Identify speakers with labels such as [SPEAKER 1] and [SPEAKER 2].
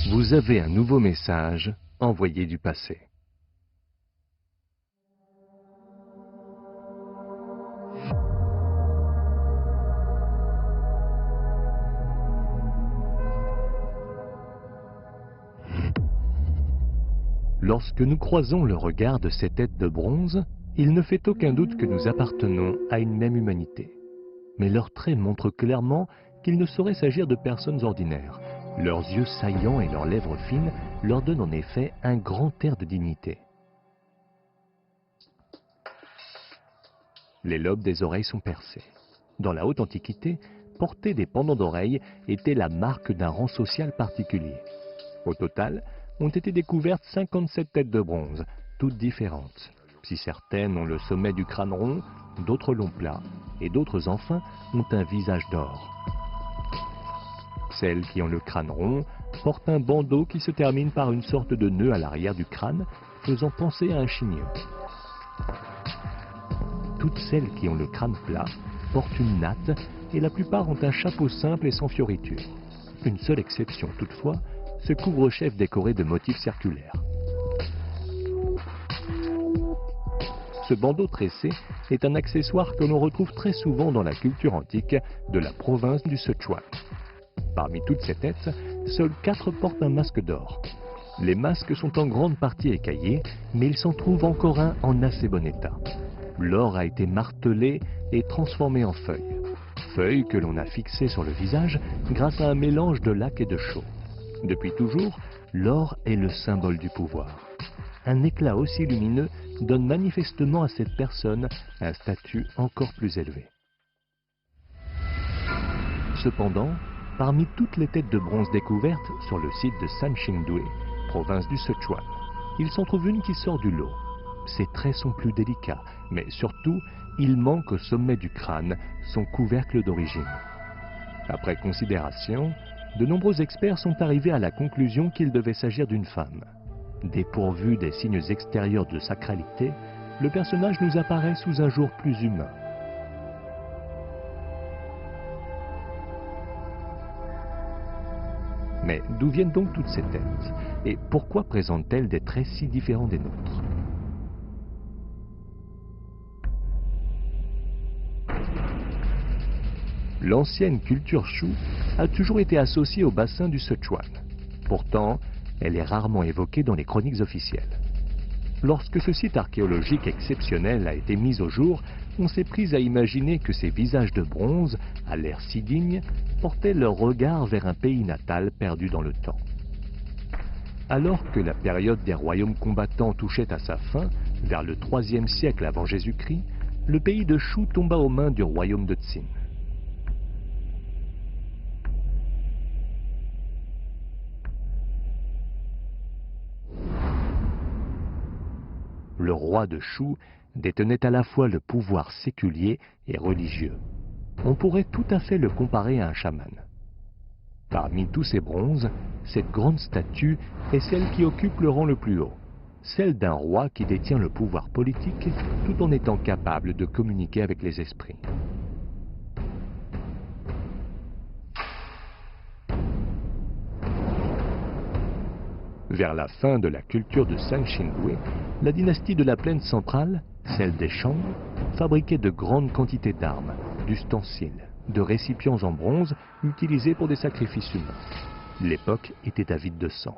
[SPEAKER 1] Vous avez un nouveau message envoyé du passé. Lorsque nous croisons le regard de ces têtes de bronze, il ne fait aucun doute que nous appartenons à une même humanité. Mais leurs traits montrent clairement qu'il ne saurait s'agir de personnes ordinaires. Leurs yeux saillants et leurs lèvres fines leur donnent en effet un grand air de dignité. Les lobes des oreilles sont percés. Dans la haute antiquité, porter des pendants d'oreilles était la marque d'un rang social particulier. Au total, ont été découvertes 57 têtes de bronze, toutes différentes. Si certaines ont le sommet du crâne rond, d'autres l'ont plat, et d'autres enfin ont un visage d'or. Celles qui ont le crâne rond portent un bandeau qui se termine par une sorte de nœud à l'arrière du crâne, faisant penser à un chignon. Toutes celles qui ont le crâne plat portent une natte et la plupart ont un chapeau simple et sans fioriture. Une seule exception toutefois, ce couvre-chef décoré de motifs circulaires. Ce bandeau tressé est un accessoire que l'on retrouve très souvent dans la culture antique de la province du Sichuan. Parmi toutes ces têtes, seuls 4 portent un masque d'or. Les masques sont en grande partie écaillés, mais il s'en trouve encore un en assez bon état. L'or a été martelé et transformé en feuilles. Feuilles que l'on a fixées sur le visage grâce à un mélange de laque et de chaux. Depuis toujours, l'or est le symbole du pouvoir. Un éclat aussi lumineux donne manifestement à cette personne un statut encore plus élevé. Cependant, parmi toutes les têtes de bronze découvertes sur le site de Sanxingdui, province du Sichuan, il s'en trouve une qui sort du lot. Ses traits sont plus délicats, mais surtout, il manque au sommet du crâne son couvercle d'origine. Après considération, de nombreux experts sont arrivés à la conclusion qu'il devait s'agir d'une femme. Dépourvu des signes extérieurs de sacralité, le personnage nous apparaît sous un jour plus humain. Mais d'où viennent donc toutes ces têtes? Et pourquoi présentent-elles des traits si différents des nôtres? L'ancienne culture Shu a toujours été associée au bassin du Sichuan. Pourtant, elle est rarement évoquée dans les chroniques officielles. Lorsque ce site archéologique exceptionnel a été mis au jour, on s'est pris à imaginer que ces visages de bronze, à l'air si digne, portaient leur regard vers un pays natal perdu dans le temps. Alors que la période des royaumes combattants touchait à sa fin, vers le IIIe siècle avant Jésus-Christ, le pays de Shu tomba aux mains du royaume de Qin. Le roi de Shu détenait à la fois le pouvoir séculier et religieux. On pourrait tout à fait le comparer à un chaman. Parmi tous ces bronzes, cette grande statue est celle qui occupe le rang le plus haut, celle d'un roi qui détient le pouvoir politique tout en étant capable de communiquer avec les esprits. Vers la fin de la culture de Sanxingdui, la dynastie de la plaine centrale, celle des Shang, fabriquait de grandes quantités d'armes, d'ustensiles, de récipients en bronze utilisés pour des sacrifices humains. L'époque était avide de sang.